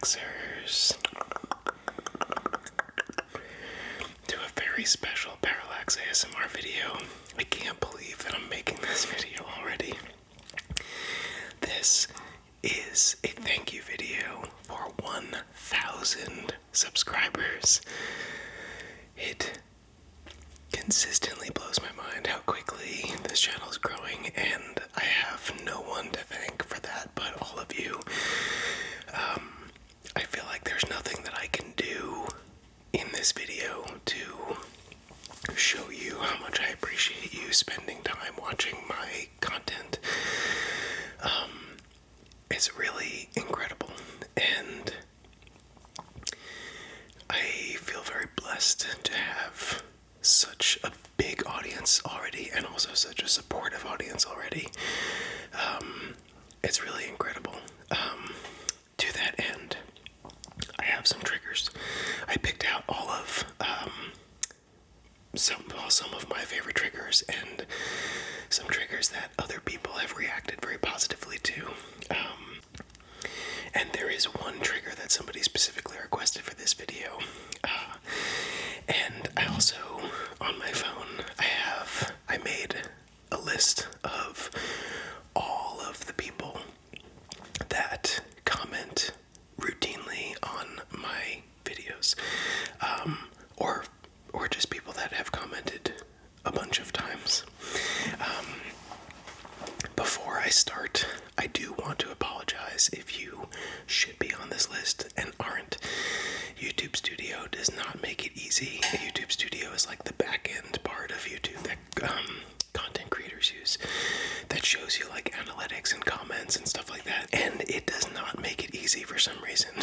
Parallaxers, to a very special Parallax ASMR video. I can't believe that I'm making this video already. This is a thank you video for 1,000 subscribers. It consistently blows my mind how quickly this channel is growing, and I have no one to thank for that but all of you. I feel like there's nothing that I can do in this video to show you how much I appreciate you spending time watching my content. It's really incredible, and I feel very blessed to have such a big audience already, and also such a supportive audience already. It's really incredible. To that end, I have some triggers. I picked out all of some of my favorite triggers, and some triggers that other people have reacted very positively to. And there is one trigger that somebody specifically requested for this video. And I also, on my phone, I made a list of all of the people that comment routinely on my videos, or just people that have commented a bunch of times. Before I start, I do want to apologize if you should be on this list and aren't. YouTube Studio does not make it easy. YouTube Studio is like the back end part of YouTube that content creators use, that shows you like analytics and comments and stuff like that, and it does not make it easy for some reason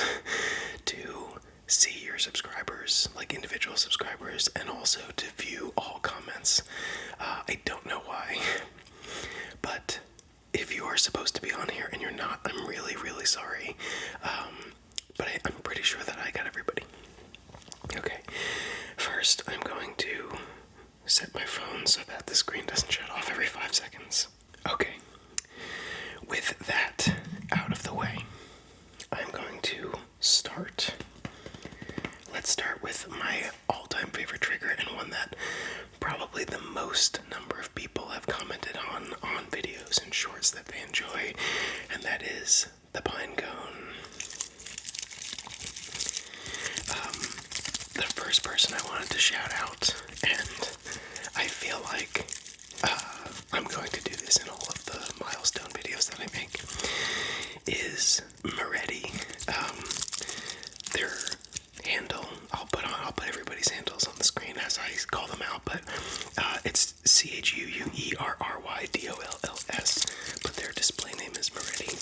to see your subscribers, like individual subscribers, and also to view all comments. I don't know why, but if you are supposed to be on here and you're not, I'm really, really sorry. But I'm pretty sure that I got everybody. Okay, first I'm going to set my phone so that the screen doesn't shut off every 5 seconds. Okay, with that out of the way, I'm going to start. Let's start with my all-time favorite trigger, and one that probably the most number of people have commented on videos and shorts that they enjoy, and that is the pine cone. The first person I wanted to shout out, and I feel like I'm going to do this in all of the milestone videos that I make, is Moretti. Their handle, I'll put everybody's handles on the screen as I call them out, but it's CHUUERRYDOLLS, but their display name is Moretti.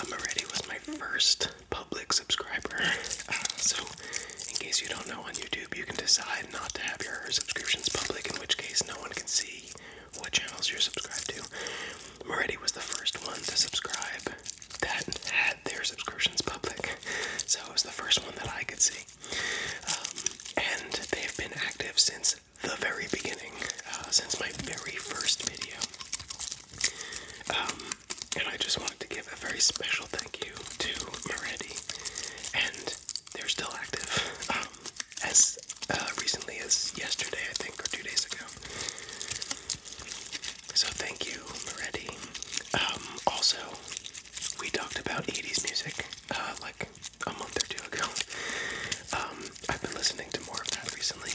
Moretti was my first public subscriber, so in case you don't know, on YouTube you can decide not to have your subscriptions public, in which case no one can see what channels you're subscribed to. Moretti was the first one to subscribe that had their subscriptions public, so it was the first one that I could see. And they've been active since the very beginning, since my very first video. And I just wanted to give a very special thank you to Moretti, and they're still active, as recently as yesterday, I think, or 2 days ago. So thank you, Moretti. Also, we talked about 80s music, like a month or 2 ago. I've been listening to more of that recently.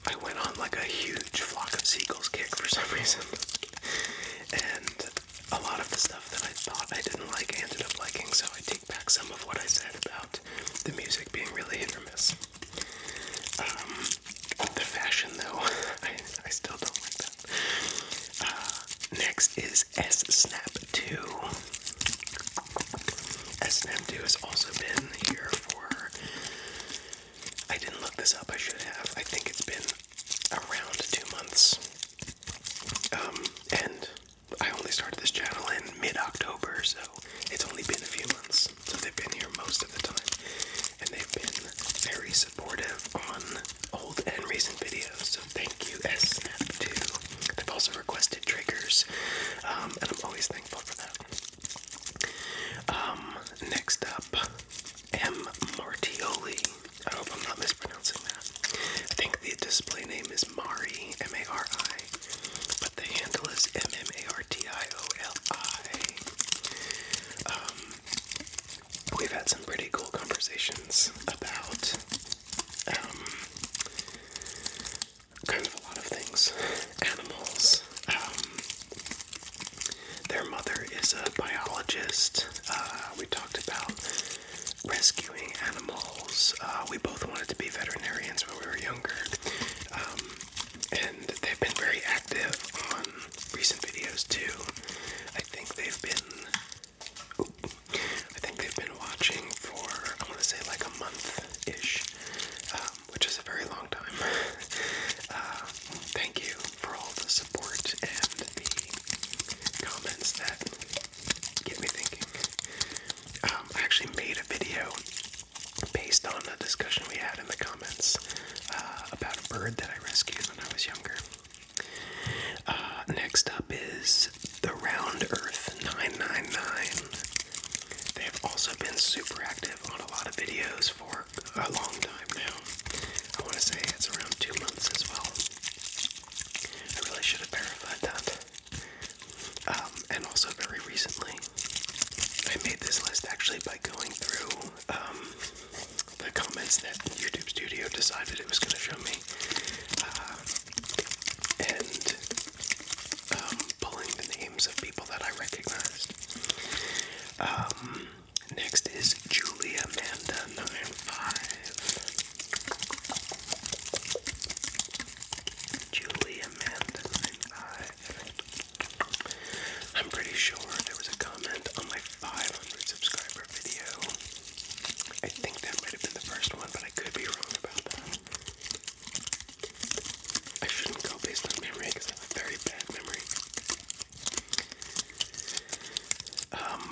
I went on like a huge Flock of Seagulls kick for some reason, and a lot of the stuff that I thought I didn't like I ended up liking, so I take back some of what I said about the music being really hit or miss. The fashion, though, I still don't like that. Next is S-Snap2. S-Snap2 has also been here for, I didn't look this up, I should have. I think it's been around 2 months. And I only started this channel in mid-October, so it's only been a few months. So they've been here most of the time, and they've been very supportive on old and recent videos, so thank you, S-Snap2. They've also requested triggers. rescuing animals. We both wanted to be veterinarians when we were younger. And they've been very active on recent videos too. I think they've been watching for, I want to say like a month-ish, which is a very long time. Thank you for all the support and the comments that get me thinking. I actually made a video based on a discussion we had in the comments about a bird that I rescued when I was younger. Next up is the Round Earth 999. They've also been super active on a lot of videos for a long time now. I want to say it's around 2 months as well. I really should have verified that. And also very recently, I made this list actually by going through the comments that YouTube Studio decided it was going to show me, and pulling the names of people that I recognized. Next is Julia Amanda 95. Julia Amanda 95. I'm pretty sure there was a comment on my 500 subscriber video. I think that might have been the first one, but I could be wrong about that. I shouldn't go based on memory because I have a very bad memory.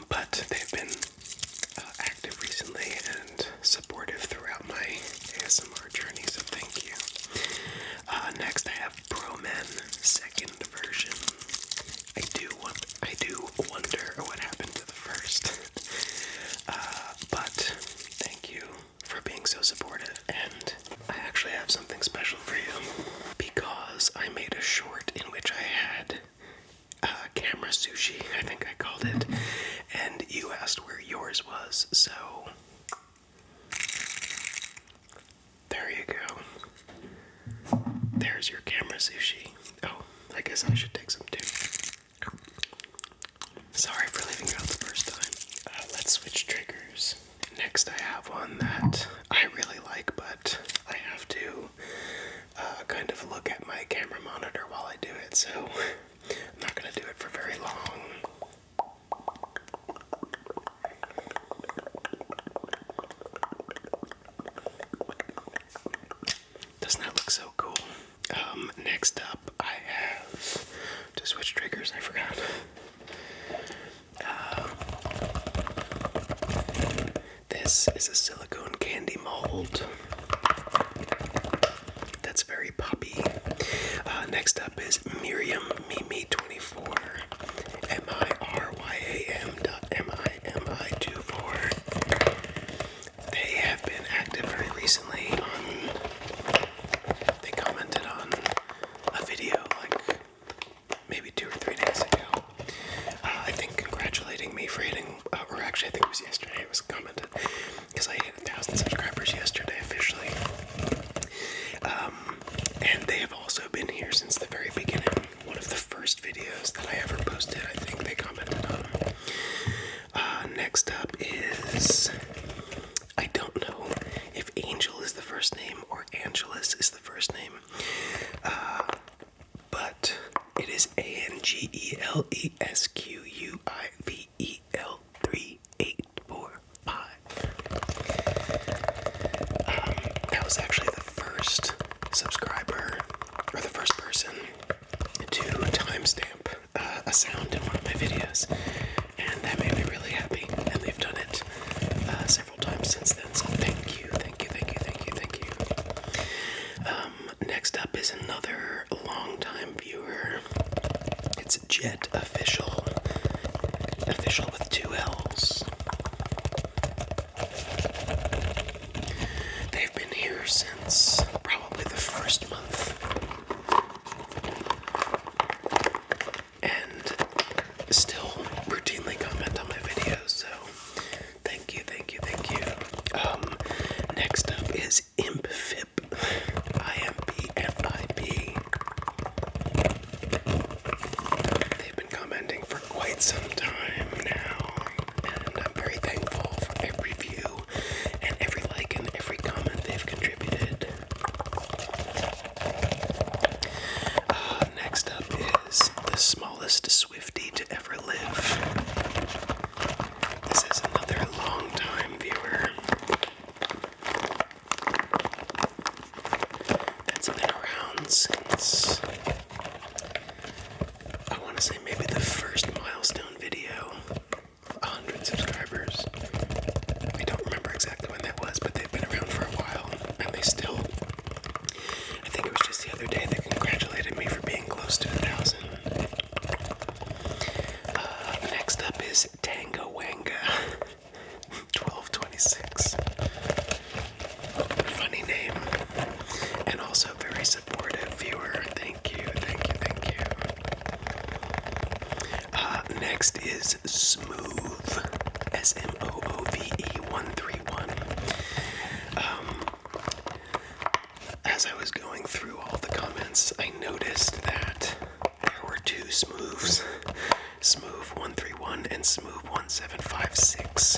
But they've been active recently and supportive throughout my ASMR journey, so thank you. Next I have Broman second version. I do wonder what happened to the first. But thank you for being so supportive, and I actually have something special for you because I made a short in which I had camera sushi, I think I called it, and you asked where yours was, so there you go. There's your camera sushi. Oh, I guess I should take some too. Sorry for leaving it out the first time. Let's switch triggers. Next I have one that I really like, but I have to kind of look at my camera monitor while I do it, so I'm not going to do it for very long. Doesn't that look so cool? Next up I have to switch triggers, I forgot. This is a silicone candy mold. That's very poppy. Next up is Miriam Mimi 24. MIRYAM.MIMI24. They have been active very recently they commented on a video like maybe 2 or 3 days ago. I think congratulating me for hitting, or actually I think it was yesterday it was commented, because I hit 1,000 subscribers yesterday officially. And they have also been here since the very beginning. One of the first videos that I ever posted, I think they commented on. Next up is, I don't know if Angel is the first name or Angelus is the first name, but it is ANGELESQUIVEL3845. That was actually the first subscriber, or the first person to timestamp a sound in one of my videos, and that made me really happy, and they've done it several times since then, so thank you. Next up is another long-time viewer. It's Jet Official with 2 L's. They've been here since probably the first month, and still routinely comment on my videos, so thank you. Next up is ImpFip, IMPFIP. They've been commenting for quite some time now, and I'm very thankful for every view it's, I want to say maybe the first milestone video, 100 subscribers. I don't remember exactly when that was, but they've been around for a while, and they still, I think it was just the other day, they congratulated me for being close to 1,000. Next up is Tango Wanga 1226. Funny name, and also very supportive viewer. Thank you, thank you, thank you. Next is Smooth, SMOOVE131. As I was going through all the comments, I noticed that there were two Smooths, Smooth 131 and Smooth 1756.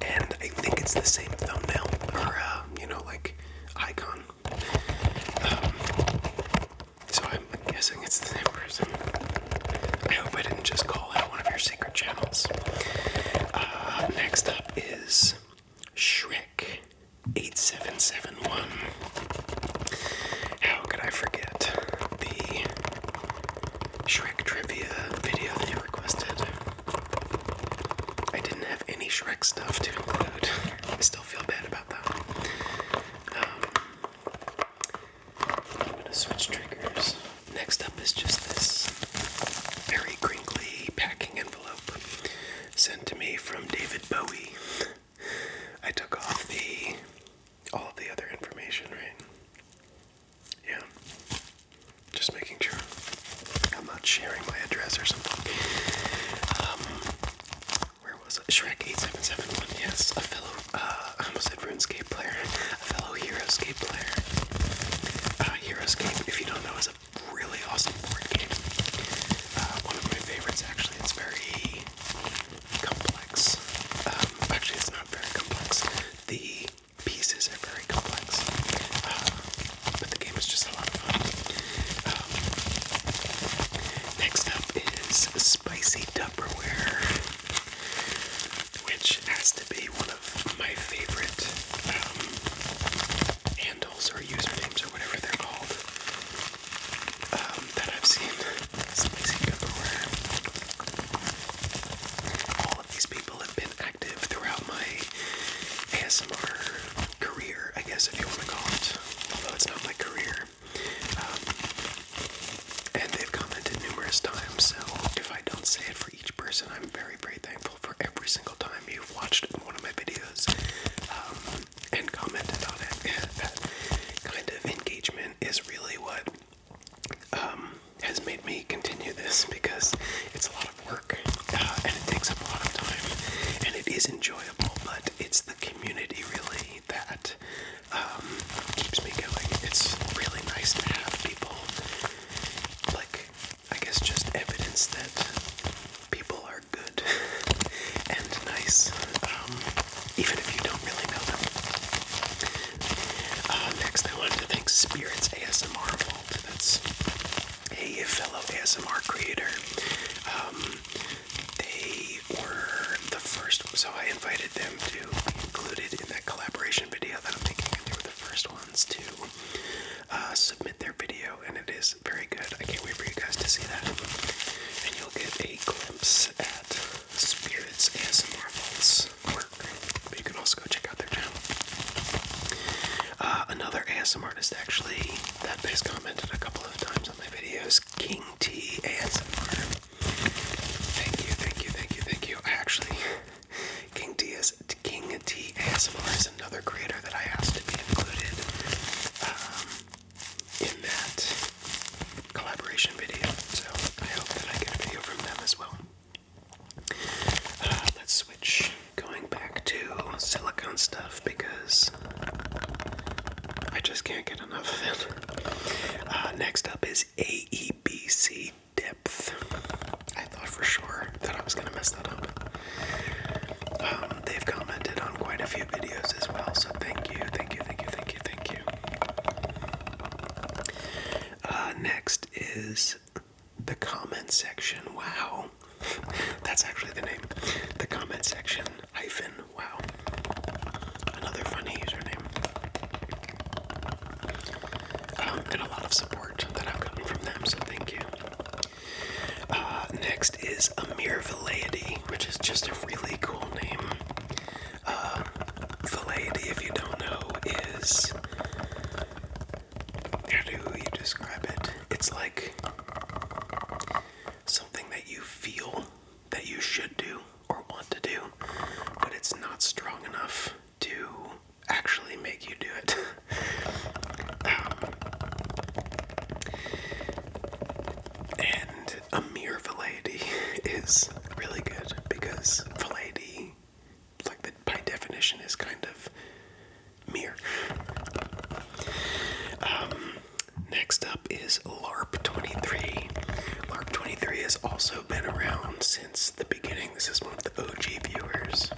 And I think it's the same thumbnail, or, like, icon. So I'm guessing it's the same person. I hope I didn't just call out one of your secret channels. Next up is Shrek 8771. How could I forget the Shrek trivia video that you requested? I didn't have any Shrek stuff to include. I still feel bad about that. I'm gonna switch triggers. Next up is just this very crinkly packing envelope sent to me from David Bowie. I took off all of the other information, right? Yeah. Just making sure I'm not sharing my address or something. Where was it? Shrek 8771, yes. A fellow, I almost said RuneScape player. A fellow Heroescape player. Heroescape, if you don't know, is a really awesome board game. One of my favorites, actually. It's very complex. Actually, it's not very complex. The pieces are very complex. But the game is just a lot of fun. Next up is Spicy Tupperware, which has to be one of my favorite handles or usernames or whatever they're called that I've seen. Spicy Tupperware. All of these people have been active throughout my ASMR career, I guess, if you want to call it, although it's not my career. And they've commented numerous times, so if I don't say it for each person, I'm very, very thankful for every single time you've watched one of my videos and commented on it. That kind of engagement is really what has made me continue this, because it's a lot of work and it takes up a lot of time, and it is enjoyable, but it's the community really that keeps me going. It's really nice to have people, like, I guess just evidence that people are good and nice, even if you don't really know them. Next, I wanted to thank Spirits ASMR Vault. That's a fellow ASMR creator. They were the first, so I invited them to be included in that collaboration video that I'm making, and they were the first ones to submit their video, and it is very good. I can't wait for you guys to see that. And you'll get a glimpse at Spirits ASMR Vault's work, but you can also go check out their channel. Another ASMR artist, actually, that has commented a couple of times on my videos, King T ASMR. Thank you, thank you, thank you, thank you. King T ASMR is another creator that I asked to be included in that collaboration video, so I hope that I get a video from them as well. Let's switch, going back to silicone stuff, because I just can't get enough of it. Next up is AEBC Depth. I thought for sure that I was going to mess that up. They've commented on quite a few videos as well, so thank you, thank you, thank you, thank you, thank you. Next is the comment section. Wow. That's actually the name. The comment section - wow. Another funny username. and a lot of support that I've gotten from them, so thank you. Next is Amir Valaity, which is just a really cool name. Valaity, if you don't know, is, how do you describe it? It's like something that you feel that you should do or want to do, but it's not strong enough to actually make you do it. And Amir Valaity is really good because Valaity, like by definition, is kind of mere. Next up is LARP23. LARP23 has also been around since the beginning. This is one of the OG viewers.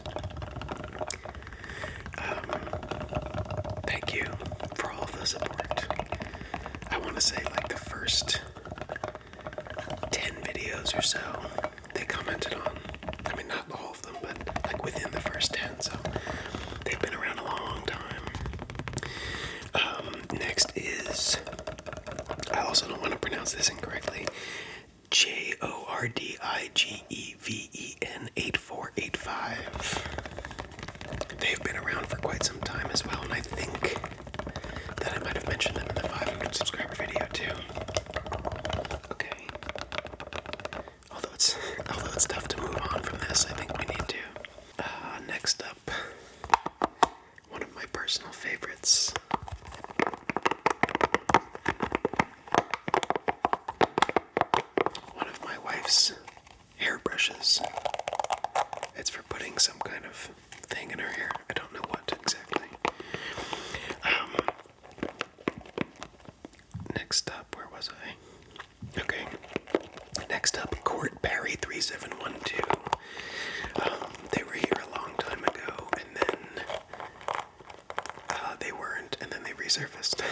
Thank you for all of the support. I want to say like the first 10 videos or so they commented on. I mean, not all of them, but like within the first 10, so they've been around a long time. Next is, I also don't want to pronounce this incorrectly, JORDIGEVEN 8485. They've been around for quite some time as well, and I think that I might have mentioned them in the 500 subscriber video too. Okay. Although it's tough to move on from this, I think we need to. Next up, one of my personal favorites. One of my wife's hairbrushes. It's for putting some kind of thing in her hair. I don't know what exactly. Next up, where was I? Okay. Next up, Court Barry 3712. They were here a long time ago, and then they weren't, and then they resurfaced.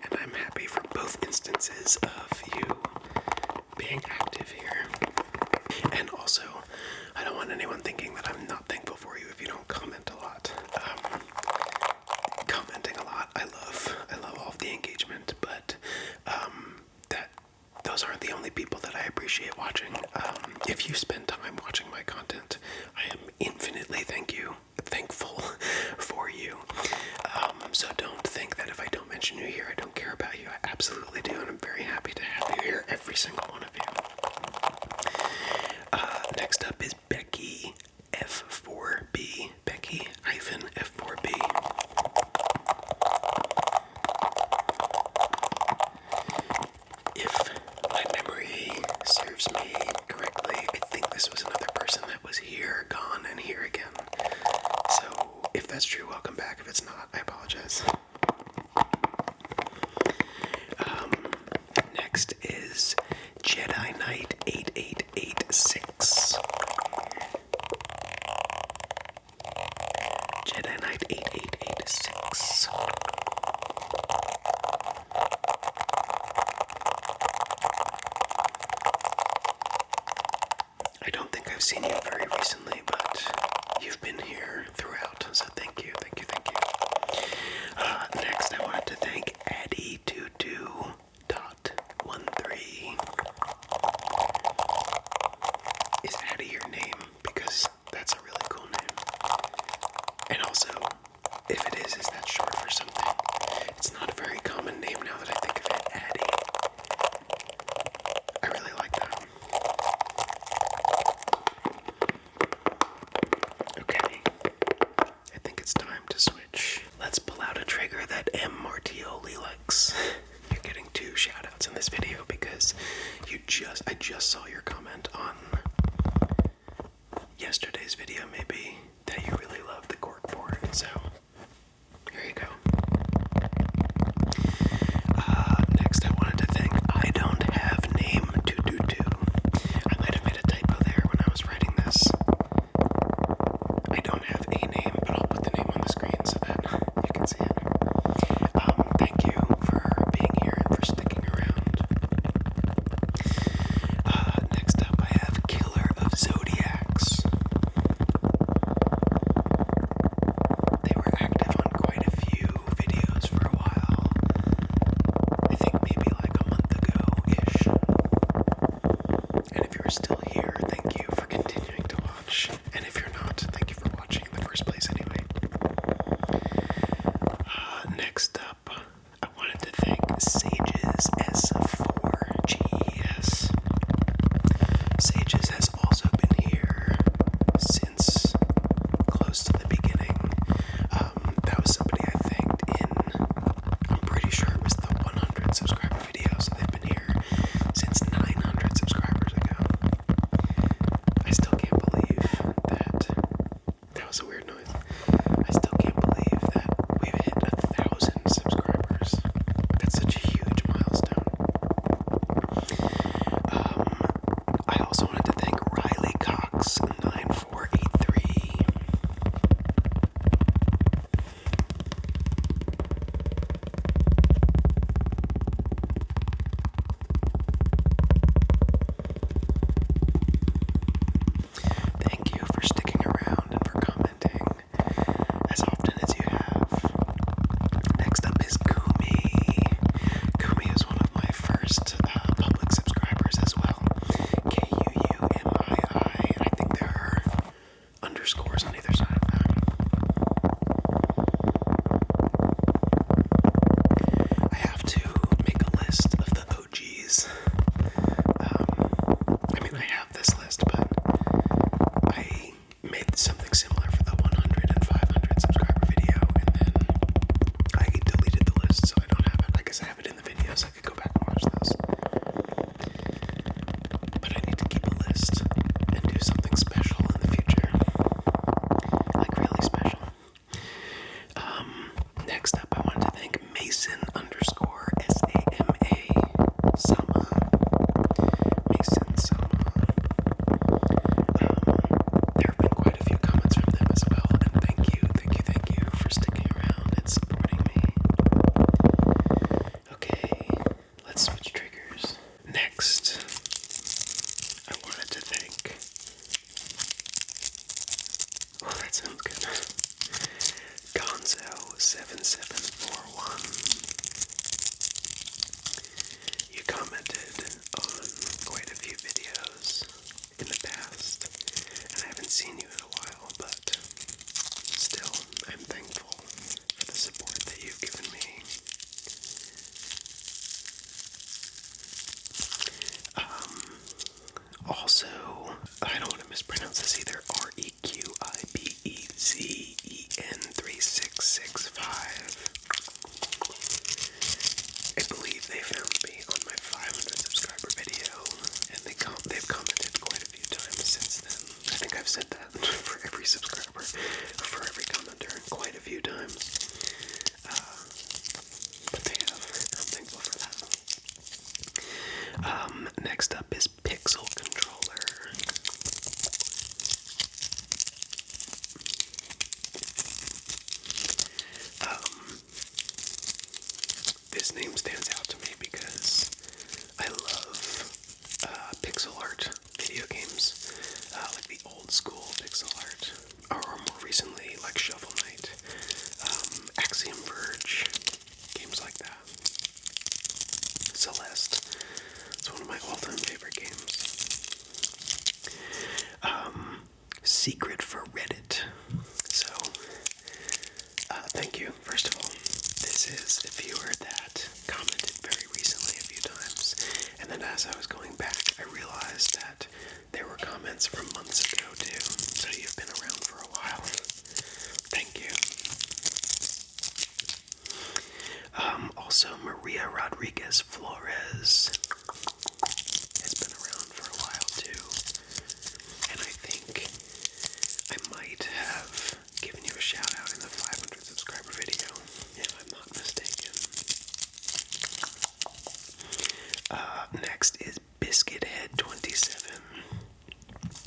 And I'm happy for both instances of you being active here. And also, I don't want anyone thinking that I'm not thankful for you if you don't comment a lot. Commenting a lot, I love all of the engagement, but those aren't the only people that I appreciate watching. If you spend time watching my content, I am infinitely thankful for you. So don't think that if I don't mention you here, I don't care about you. I absolutely do, and I'm very happy to have you here, every single one of you. Next up is Becky F4B. Becky-F4B. If my memory serves me correctly, I think this was another person that was here, gone, and here again. So, if that's true, welcome back. If it's not, I apologize. Next is Jedi Knight 8886. Jedi Knight 8886. I don't think I've seen you very recently, but you've been here throughout, so thank you, thank you, thank you. Next, I wanted to thank Addy22.13. Is Addy your name? Because that's a really cool name. And also, if it is that short for something? It's not a very common name now that I think of it. Addy. I really like that. Okay. I think it's time to switch. Let's pull out a trigger that M. Martioli likes. You're getting 2 shoutouts in this video because I just saw your comment on yesterday's video, maybe, that you really love the cork board, so here you go. Next I wanted to thank I Don't Have Name 222. I might have made a typo there when I was writing this. I don't have a name, but I'll put the name on the screen so that you can see it. Thank you for being here and for sticking around. Next up I have K commented on quite a few videos in the past, and I haven't seen you in a while, but still, I'm thankful for the support that you've given me. Also, I don't want to mispronounce this either, REQIBEZEN3665. I believe they found me on my 500 subscriber video, and they've commented quite a few times since then. I think I've said that for every subscriber, or for every commenter, quite a few times. But they have, and I'm thankful for that. Next up is Pixel Controller. This name stands out to me because I love pixel art video games, like the old school pixel art, or more recently like Shovel Knight, Axiom Verge, games like that. Celeste, it's one of my all-time favorite games. Secret for Reddit. So, thank you, first of all. This is a viewer that commented very recently a few times, and then as I was going back, I realized that there were comments from months ago too, so you've been around for a while. Thank you. Also, Maria Rodriguez Flores has been around for a while too, and I think I might have given you a shout out in the 500 subscriber video, if I'm not mistaken. Next is Biscuithead27.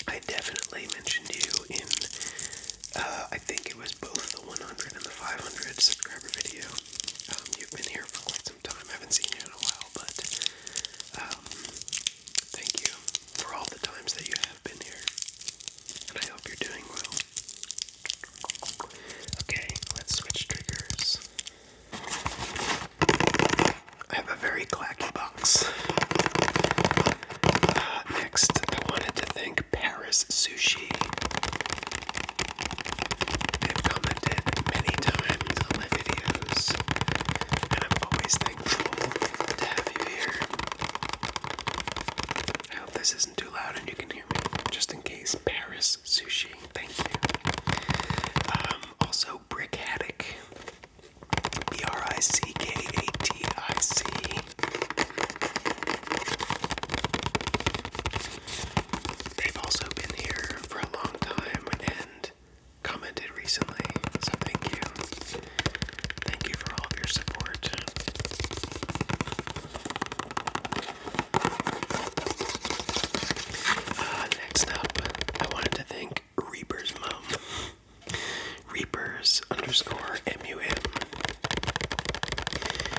I definitely mentioned you in, I think it was both the 100 and the 500 subscriber video. You've been here for quite some time. I haven't seen you in a while, but thank you for all the times that you have been here, and I hope you're doing well. Okay, let's switch triggers. I have a very clacky box. Next, I wanted to thank Paris Sushi. They've commented many times on my videos, and I'm always thankful to have you here. I hope this isn't too loud and you can hear me, just in case. Paris Sushi, thank you. Also, Brick Haddock. BRICKATIC. They've also been here for a long time and commented recently, so thank you. Thank you for all of your support. Next up, I wanted to thank Reaper's mom. Reapers_MUM.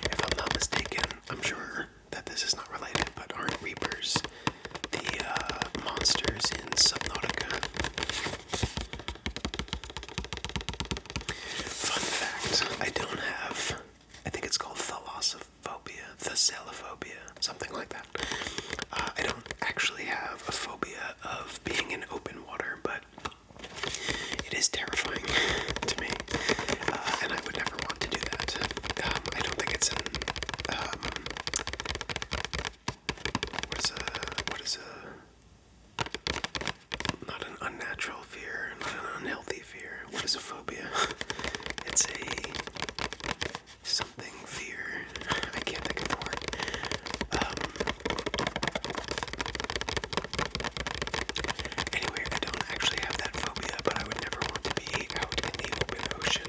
If I'm not mistaken, I'm sure that this is not related, but aren't Reapers the monsters in Subnautica? Fun fact, I don't have, I think it's called Thalassophobia, something like that. I don't actually have a phobia of being in open water, but it is terrifying to me, and I would never want to do that. I don't think it's not an unnatural fear, not an unhealthy fear. What is a phobia? It's a something fear. I can't think of the word. Anyway, I don't actually have that phobia, but I would never want to be out in the open ocean.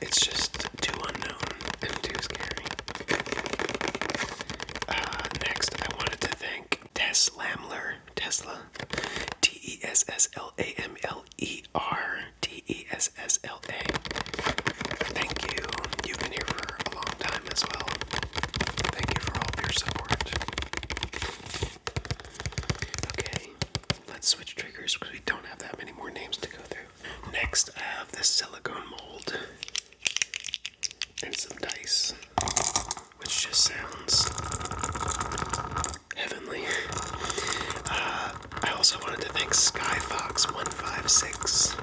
It's just too unknown and too scary. Next, I wanted to thank Tesla, TESSLAMLER, Thank you. You've been here for a long time as well. Thank you for all of your support. Okay, let's switch triggers because we don't have that many more names to go through. Next, I have this silicone mold and some dice, which just sounds heavenly. I also wanted to thank Skyfox156,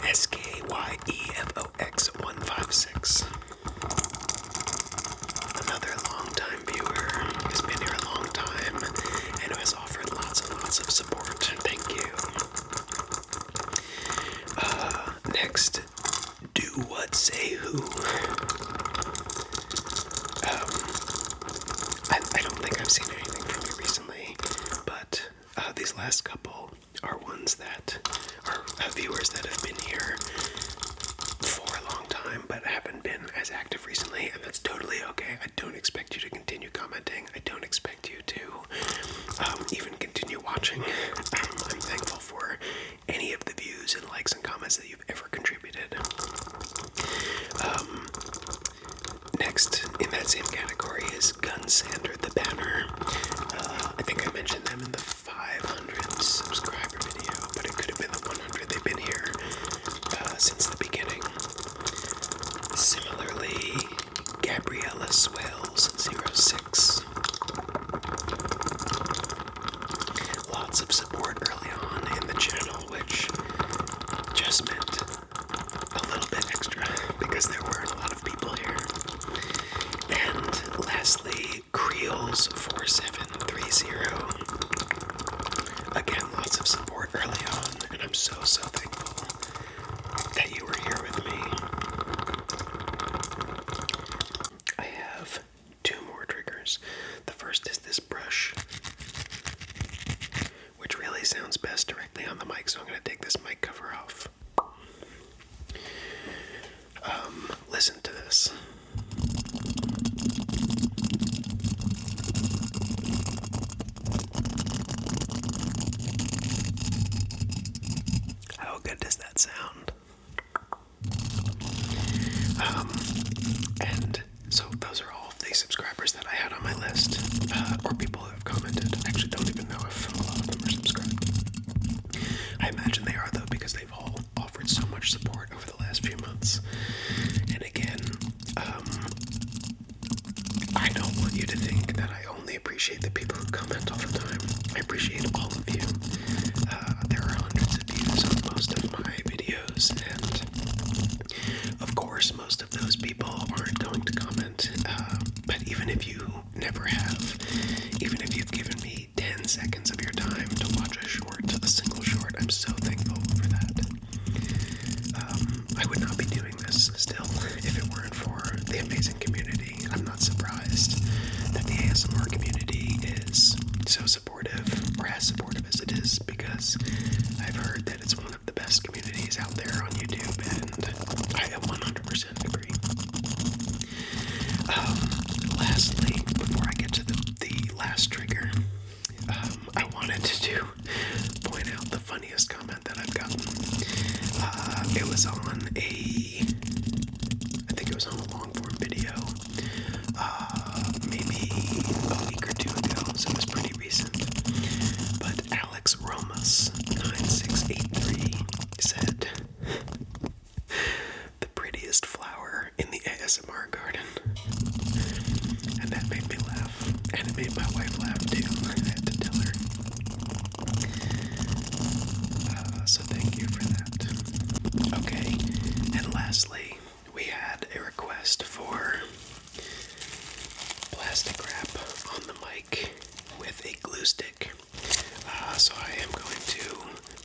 SKYEFOX156, another long-time viewer who's been here a long time and who has offered lots and lots of support. Thank you. Next, Do What Say Who. I don't think I've seen anything from you recently, but these last couple are ones that are viewers that have been here for a long time but haven't been as active recently, and that's totally okay. I don't expect you to continue commenting. I don't expect you to even continue watching. I'm thankful for any of the views and likes and comments that you've ever contributed. Next in that same category is Gunsander the Banner. I think I mentioned them in the 500 subscriber video, but it could have been the 100. They've been here since the beginning. Similarly, Gabriella Swales06. Lots of support early on in the channel, which just meant a little bit extra because there weren't a lot of people here. And lastly, Creoles4730. Again, lots of support early on, and I'm so thankful that you were here with me. I have two more triggers. The first is this brush, which really sounds best directly on the mic, so I'm going to take this mic cover off. Listen to this. How good does that sound? And so those are all of the subscribers that I had on my list, or people who have commented. I actually don't even know if a lot of them are subscribed. I imagine they are, though, because they've all offered so much support over the last few months. And again, I don't want you to think that I only appreciate the people who comment all the time. I appreciate all of you. There are hundreds of views on most of my videos, and of course, most of those people aren't going to comment. But even if you never have, even if you've given me 10 seconds of your time to watch a single short, I'm so thankful for that. I would not be doing this still if it weren't for the amazing community. I'm not surprised that the ASMR community is so supportive, or as supportive as it is, because I've heard that it's one of the best communities out there on YouTube, and I 100% agree. Lastly, before I get to the last trigger, I wanted to point out the funniest comment that I've gotten. It was on I think it was on a long form video, maybe a week or two ago, so it was pretty recent. But Alex Romas 9683 said, "The prettiest flower in the ASMR garden." And that made me laugh, and it made my wife laugh too. I had to tell her. So thank you for that. Okay, and lastly, we had a request for plastic wrap on the mic with a glue stick. So I am going to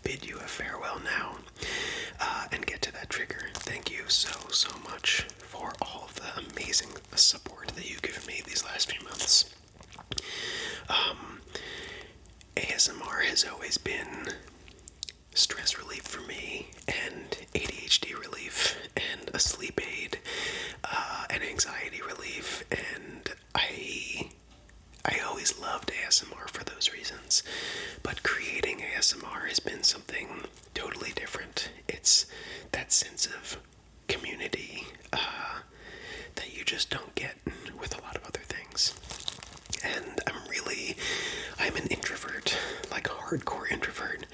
bid you a farewell now and get to that trigger. Thank you so much for all of the amazing support that you've given me these last few months. ASMR has always been stress relief for me, and ADHD relief, and a sleep aid, and anxiety relief, and I always loved ASMR for those reasons. But creating ASMR has been something totally different. It's that sense of community that you just don't get with a lot of other things. And I'm an introvert, like a hardcore introvert,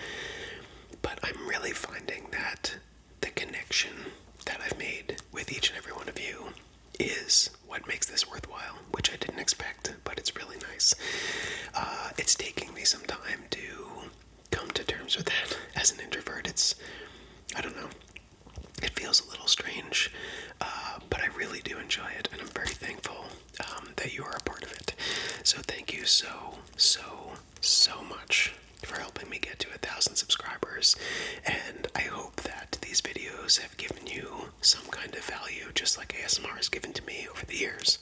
but I'm really finding that the connection that I've made with each and every one of you is what makes this worthwhile, which I didn't expect, but it's really nice. It's taking me some time to come to terms with that. As an introvert, I don't know, it feels a little strange, but I really do enjoy it, and I'm very thankful that you are a part of it. So thank you so much for helping me get to 1,000 subscribers, and I hope that these videos have given you some kind of value, just like ASMR has given to me over the years.